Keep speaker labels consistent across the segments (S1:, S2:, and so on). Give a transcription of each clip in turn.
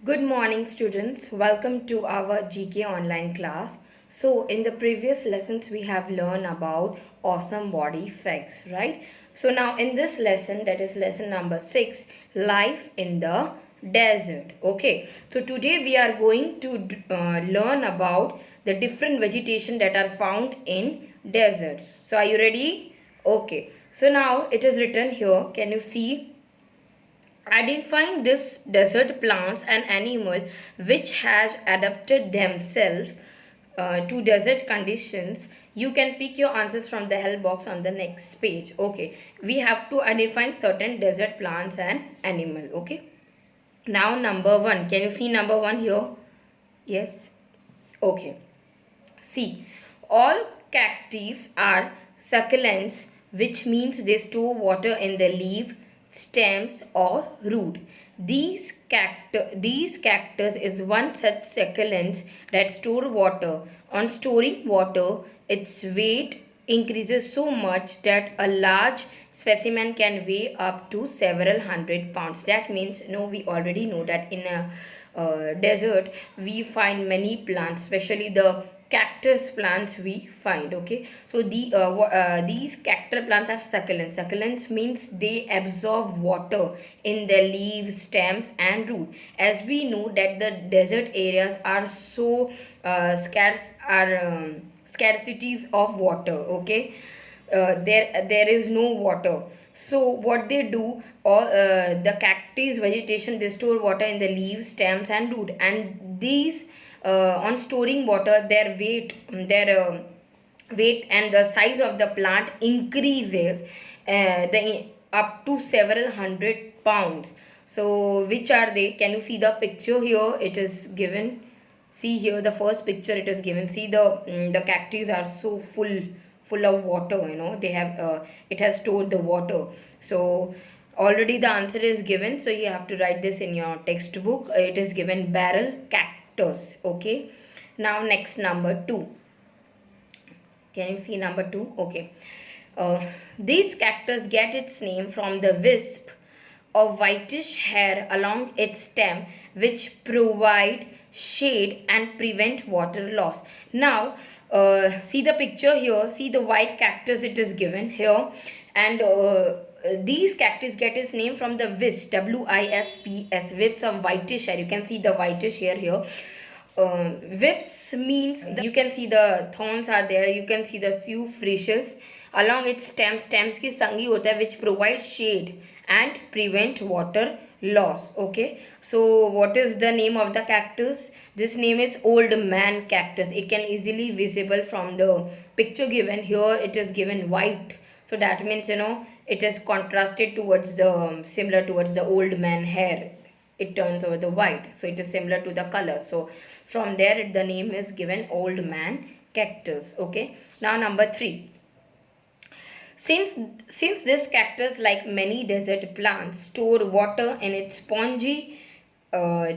S1: Good morning students, welcome to our GK online class. So in the previous lessons we have learned about awesome body facts, right? So now in this lesson, that is lesson number 6, life in the desert. Okay, so today we are going to learn about the different vegetation that are found in desert. So are you ready? Okay, so now it is written here, can you see? Identifying this desert plants and animal which has adapted themselves to desert conditions. You can pick your answers from the help box on the next page. Okay, we have to identify certain desert plants and animal. Okay, now number 1, can you see number 1 here? Yes. Okay, see, all cacti are succulents, which means they store water in the leaf, stems or root. These cactus is one such succulent that store water. On storing water, its weight increases so much that a large specimen can weigh up to several hundred pounds. That means, we already know that in a desert we find many plants, especially the cactus plants we find. Okay, so these cactus plants are succulents means they absorb water in their leaves, stems and root. As we know that the desert areas are so scarcities of water. Okay, there is no water, so what they do, all the cactus vegetation, they store water in the leaves, stems and root, and these on storing water, their weight and the size of the plant increases the up to several hundred pounds. So which are they? Can you see the picture here? It is given. See here, the first picture it is given. See the cactus are so full of water. They have it has stored the water. So already the answer is given. So you have to write this in your textbook. It is given barrel cactus. Okay. Now next number 2. Can you see number 2? Okay. This cactus get its name from the wisp of whitish hair along its stem, which provide shade and prevent water loss. Now see the picture here. See the white cactus it is given here, and these cactus get its name from the wisp, WISPS, wisps of whitish hair. You can see the whitish hair here. Wisps means you can see the thorns are there, you can see the few frishes along its stems की संगी होता है, which provide shade and prevent water loss. Okay, so what is the name of the cactus? This name is old man cactus. It can easily visible from the picture given here. It is given white, so that means it is contrasted towards the similar towards the old man hair. It turns over the white, so it is similar to the color. So from there the name is given old man cactus. Okay, now number 3. Since this cactus, like many desert plants, store water in its spongy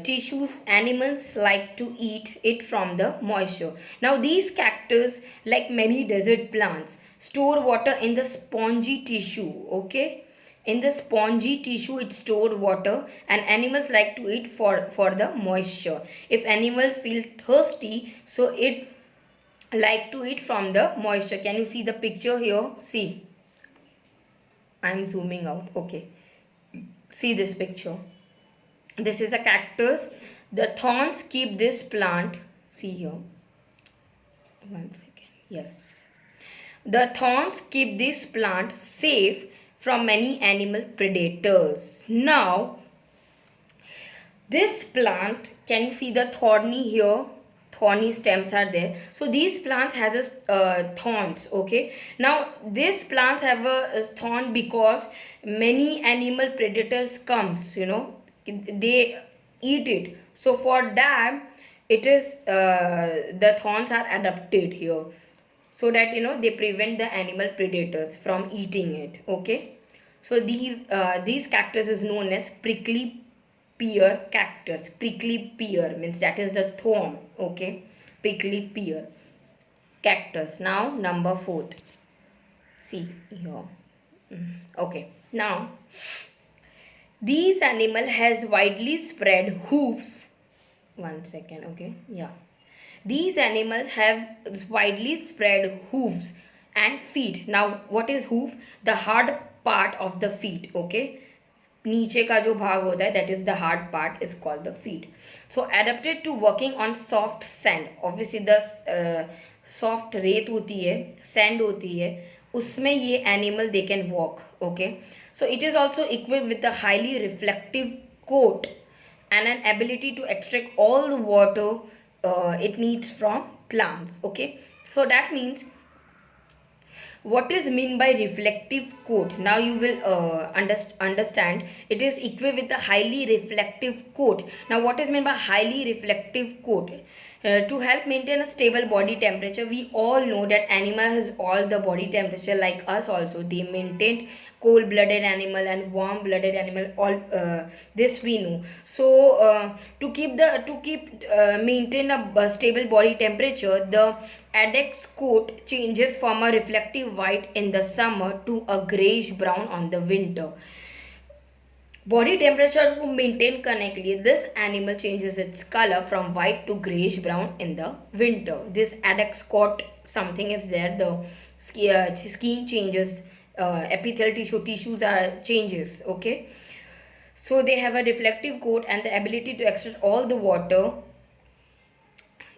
S1: tissues, animals like to eat it from the moisture. Now these cactus, like many desert plants, store water in the spongy tissue. Okay, in the spongy tissue it stored water, and animals like to eat for the moisture. If animal feel thirsty, so it like to eat from the moisture. Can you see the picture here? See, I am zooming out. Okay, see this picture. This is a cactus. The thorns keep this plant. See here. 1 second. Yes, the thorns keep this plant safe from many animal predators. Now this plant, can you see the thorny here? Thorny stems are there. So these plants has a thorns. Okay, now these plants have a thorn because many animal predators comes, they eat it. So for that it is the thorns are adapted here, so that they prevent the animal predators from eating it. Okay, so these cactus is known as prickly pear cactus. Prickly pear means that is the thorn. Okay, prickly pear cactus. Now number 4. See here. Okay, now these animal has widely spread hoofs one second. Okay, yeah. These animals have widely spread hooves and feet. Now, what is hoof? The hard part of the feet. Okay, नीचे का जो भाग होता है, that is the hard part, is called the feet. So adapted to working on soft sand. Obviously the soft रेत होती है, sand होती है, उसमें ये animal they can walk. Okay, so it is also equipped with a highly reflective coat and an ability to extract all the water it needs from plants. Okay, so that means what is mean by reflective coat? Now you will understand. It is equipped with a highly reflective coat. Now what is meant by highly reflective coat? To help maintain a stable body temperature. We all know that animal has all the body temperature like us also. They maintain cold blooded animal and warm blooded animal, all this we know. So to keep maintain a stable body temperature, the Adex coat changes from a reflective white in the summer to a grayish brown on the winter. Body temperature को maintain करने के लिए this animal changes its colour from white to greyish brown in the winter. This addax coat something is there. The skin changes, epithelial tissues are changes. Okay, so they have a reflective coat and the ability to extract all the water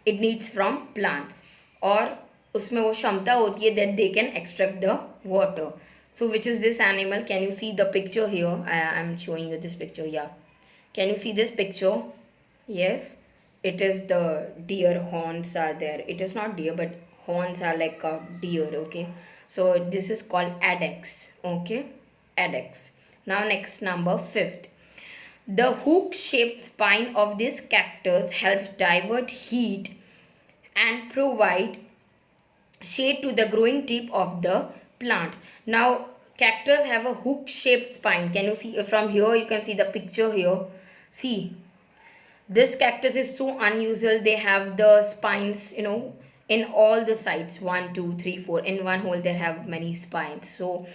S1: it needs from plants. और उसमें वो क्षमता होती है that they can extract the water. So which is this animal? Can you see the picture here? I am showing you this picture. Yeah, can you see this picture? Yes, it is the deer. Horns are there. It is not deer, but horns are like a deer. Okay, so this is called adex. Okay, adex. Now next, number 5th. The hook shaped spine of this cactus helps divert heat and provide shade to the growing tip of the plant. Now cactus have a hook shaped spine. Can you see from here? You can see the picture here. See, this cactus is so unusual. They have the spines, in all the sides. 1 2 3 4 in one hole they have many spines. So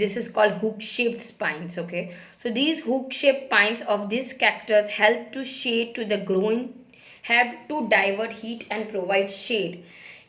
S1: this is called hook shaped spines. Okay, so these hook shaped spines of this cactus help to shade to the growing, help to divert heat and provide shade.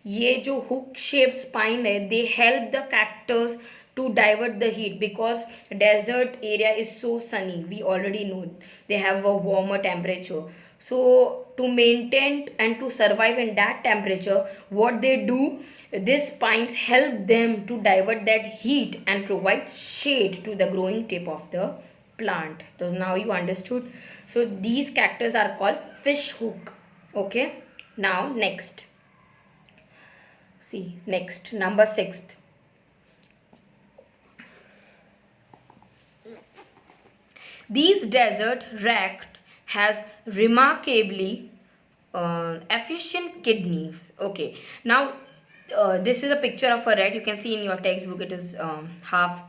S1: ये जो hook shaped spine है, they help the cactus to divert the heat because desert area is so sunny. We already know they have a warmer temperature. So to maintain and to survive in that temperature, what they do, these spines help them to divert that heat and provide shade to the growing tip of the plant. So now you understood. So these cactus are called fish hook. Okay, now next. See, next, number 6th. These desert rat has remarkably efficient kidneys. Okay, now this is a picture of a rat. You can see in your textbook it is half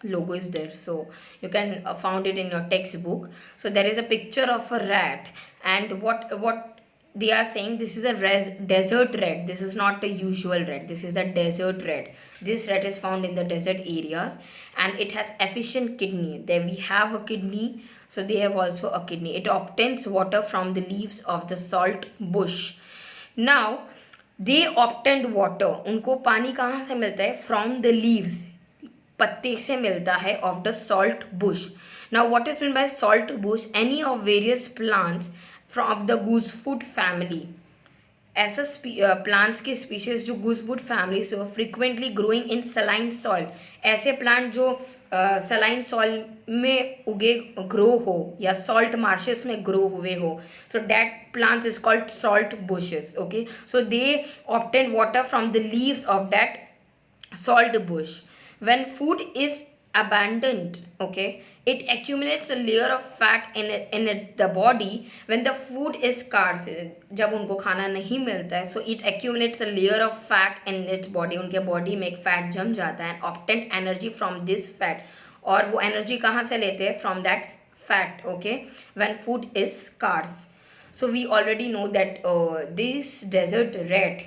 S1: logo is there, so you can found it in your textbook. So there is a picture of a rat, and what they are saying, this is a desert rat. This is not a usual rat. This is a desert rat. This rat is found in the desert areas and it has efficient kidney. There we have a kidney, so they have also a kidney. It obtains water from the leaves of the salt bush. Now they obtained water. उनको पानी कहाँ से मिलता है? From the leaves. पत्ते से मिलता है of the salt bush. Now what is meant by salt bush? Any of various plants from the goosewood family. ऐसा plants की species जो goosewood family से frequently growing in saline soil. ऐसे plant जो saline soil में उगे grow हो या salt marshes में grow हुए हो. So that plants is called salt bushes. Okay, so they obtain water from the leaves of that salt bush. When food is abundant, okay, it accumulates a layer of fat in the body. When the food is scarce, जब उनको खाना नहीं मिलता है, so it accumulates a layer of fat in its body. उनके body में एक fat जम जाता है and obtain energy from this fat. और वो energy कहाँ से लेते हैं? From that fat. Okay, when food is scarce. So we already know that this desert rat,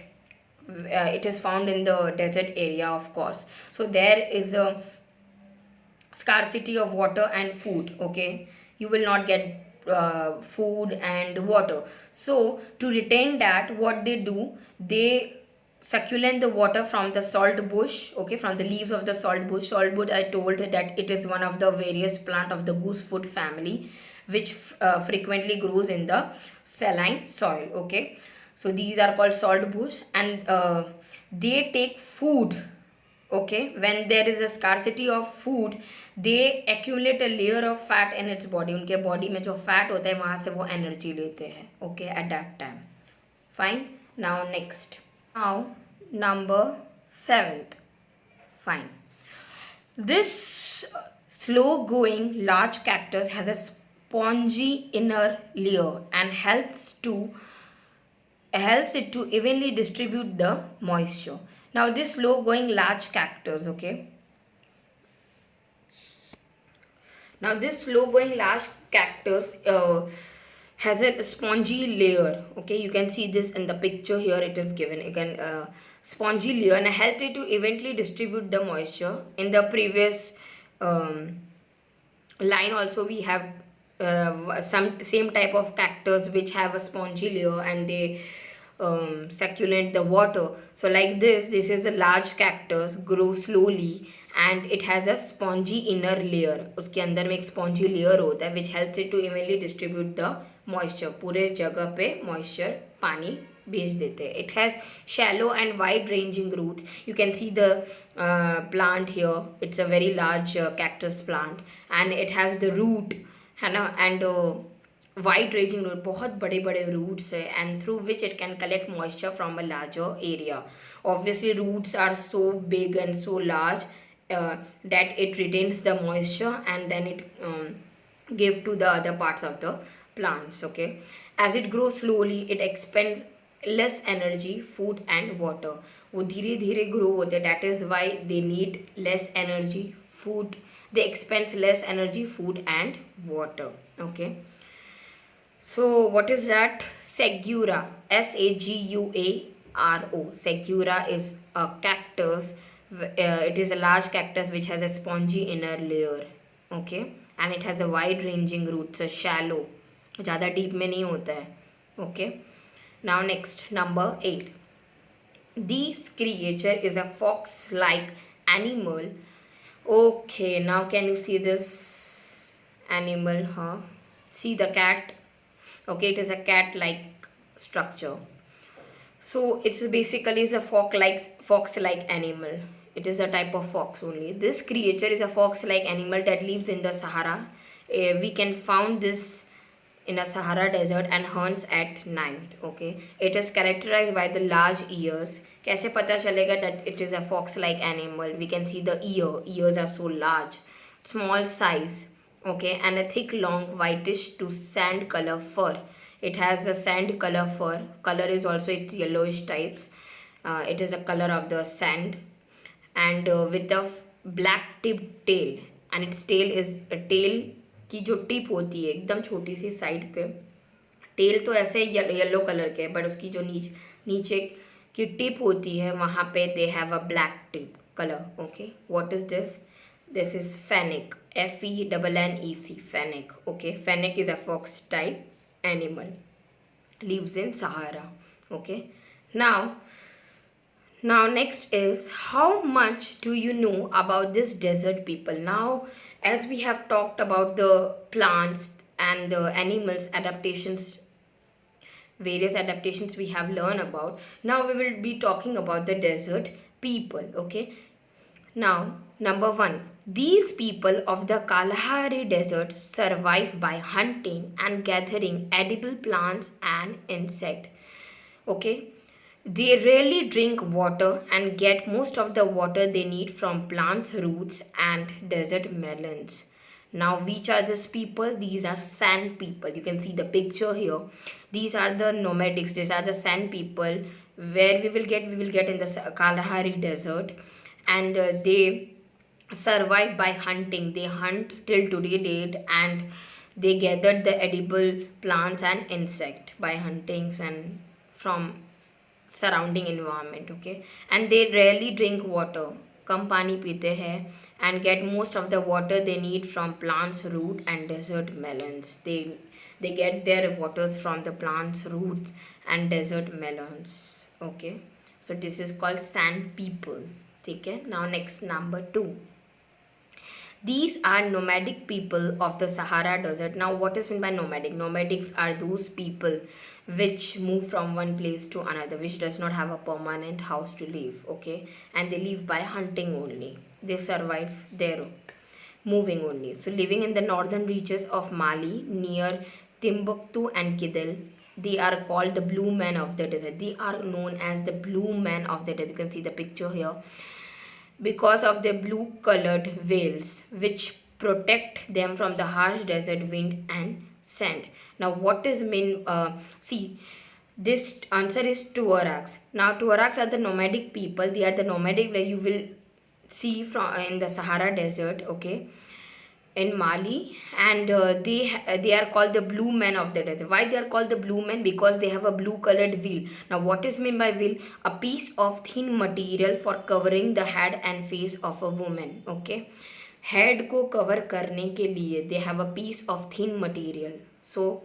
S1: it is found in the desert area, of course. So there is a scarcity of water and food. Okay, you will not get food and water. So to retain that, what they do, they succulent the water from the salt bush, okay, from the leaves of the salt bush. Salt bush, I told that it is one of the various plant of the goosefoot family, which frequently grows in the saline soil, okay. So these are called salt bush, and they take food, okay. When there is a scarcity of food, they accumulate a layer of fat in its body. उनके body में जो fat होता है वहाँ से वो energy लेते हैं, okay, at that time. Fine. Now next. Now number 7th. Fine. This slow going large cactus has a spongy inner layer and helps it to evenly distribute the moisture. Now this slow going large cactus, okay. Now this slow going large cactus has a spongy layer, okay. You can see this in the picture here, it is given. You can spongy layer and help it to evenly distribute the moisture. In the previous line also we have some same type of cactus which have a spongy layer and they succulent the water. So like this is a large cactus, grows slowly and it has a spongy inner layer. उसके अंदर में एक spongy layer होता है which helps it to evenly distribute the moisture. पूरे जगह पे moisture पानी भेज देते हैं. It has shallow and wide ranging roots. You can see the plant here. It's a very large cactus plant and it has the root है ना, and wide ranging root, बहुत बड़े बड़े roots है, and through which it can collect moisture from a larger area. Obviously roots are so big and so large that it retains the moisture and then it give to the other parts of the plants, okay. As it grows slowly it expends less energy, food and water. वो धीरे धीरे grow होते, that is why they need less energy, food, they expend less energy, food and water, okay. So what is that? Segura, Saguro. Segura is a cactus. It is a large cactus which has a spongy inner layer, okay, and it has a wide ranging roots, so shallow, ज़्यादा deep में नहीं होता है, okay. Now next, number 8. This creature is a fox-like animal. Okay, now can you see this animal? Huh? See the cat? Okay, it is a cat-like structure. So it's basically is a fox-like animal. It is a type of fox only. This creature is a fox-like animal that lives in the Sahara. We can find this in a Sahara desert and hunts at night, okay. It is characterized by the large ears. कैसे पता चलेगा that it is a fox-like animal? We can see the ears are so large, small size, okay, and a thick long whitish to sand color fur. It has a sand color fur. Color is also its yellowish types. It is a color of the sand and with a black tipped tail, and its tail is a tail की जो tip होती है एकदम छोटी सी side पे. Tell तो ऐसे yellow colour के, बट उसकी जो नीचे की टिप होती है वहाँ पे they have a black tip colour, okay. What is this? This is fennec, Fennec, fennec, okay. Fennec is a fox type animal, lives in Sahara, okay. Now next is, how much do you know about this desert people? Now as we have talked about the plants and the animals adaptations, various adaptations we have learned about, now we will be talking about the desert people, okay. Now number 1, these people of the Kalahari desert survive by hunting and gathering edible plants and insects, okay. They rarely drink water and get most of the water they need from plants, roots and desert melons. Now which are these people? These are sand people. You can see the picture here. These are the nomadics. These are the sand people where we will get in the Kalahari desert, and they survive by hunting. They hunt till today date and they gathered the edible plants and insect by huntings and from surrounding environment, okay. And they rarely drink water, कम पानी पीते हैं, and get most of the water they need from plants, root and desert melons. They get their waters from the plants, roots, and desert melons. Okay, so this is called sand people. Okay, now next number 2. These are nomadic people of the Sahara Desert. Now, what is meant by nomadic? Nomadics are those people which move from one place to another, which does not have a permanent house to live. Okay, and they live by hunting only. They survive there moving only. So, living in the northern reaches of Mali near Timbuktu and Kidal, they are called the blue men of the desert. They are known as the blue men of the desert. You can see the picture here, because of their blue colored veils which protect them from the harsh desert wind and sand. Now what is mean, see, this answer is Tuaregs. Now Tuaregs are the nomadic people. They are the nomadic that you will see from in the Sahara desert, okay, in Mali, and they are called the blue men of the desert. Why they are called the blue men? Because they have a blue colored veil. Now what is meant by veil? A piece of thin material for covering the head and face of a woman. Okay, head को cover करने के लिए they have a piece of thin material. So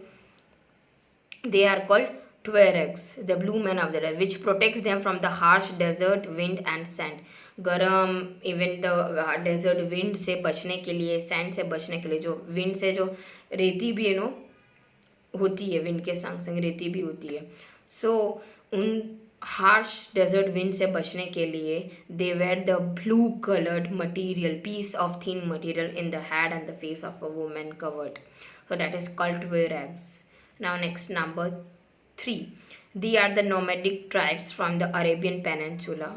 S1: they are called Tuaregs, the blue men of the desert, which protects them from the harsh desert wind and sand. गरम even the desert wind से बचने के लिए, sand से बचने के लिए, जो विंड से जो रेती भी होती है, विंड के संग संग रेती भी होती है. सो उन हार्श डेजर्ट विंड से बचने के लिए they wear the blue coloured material, piece of thin material in the head and the face of a woman covered. So that is called Tuaregs. Now next number 3. They are the nomadic tribes from the Arabian Peninsula,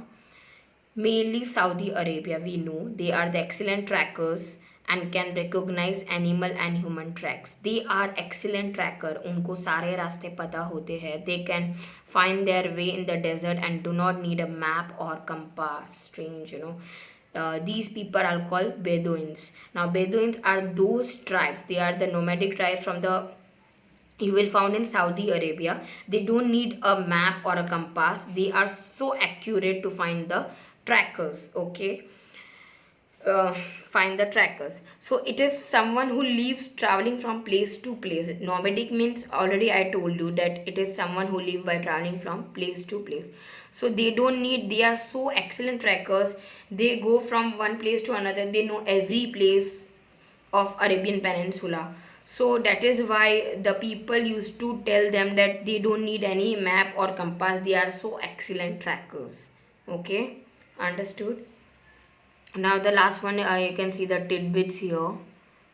S1: mainly Saudi Arabia. We know they are the excellent trackers and can recognize animal and human tracks. They are excellent tracker. उनको सारे रास्ते पता होते हैं. They can find their way in the desert and do not need a map or compass. Strange, these people are called Bedouins. Now Bedouins are those tribes. They are the nomadic tribes from the you will found in Saudi Arabia. They don't need a map or a compass. They are so accurate to find the trackers. Okay, find the trackers. So it is someone who lives traveling from place to place. Nomadic means, already I told you that it is someone who live by traveling from place to place. So they don't need, they are so excellent trackers. They go from one place to another. They know every place of Arabian Peninsula. So that is why the people used to tell them that they don't need any map or compass. They are so excellent trackers. Okay, understood? Now the last one, you can see the tidbits here.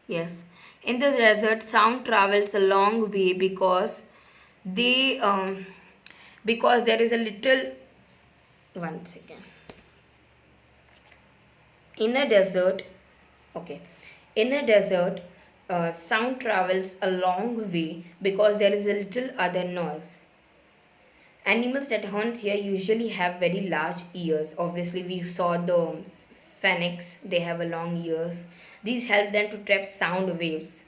S1: Yes, in the desert sound travels a long way because they because there is a little, one second, in a desert, okay, in a desert sound travels a long way because there is a little other noise. Animals that hunt here usually have very large ears. Obviously we saw the phoenix, they have a long ears. These help them to trap sound waves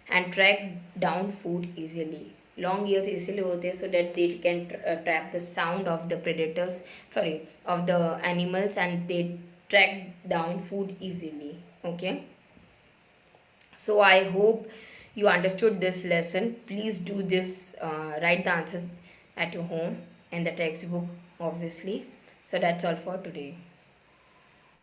S1: and track down food easily. Long ears इसलिए होते हैं so that they can trap the sound of the predators, sorry, of the animals, and they track down food easily. Okay, so I hope you understood this lesson. Please do this, write the answers at your home and the textbook obviously. So that's all for today.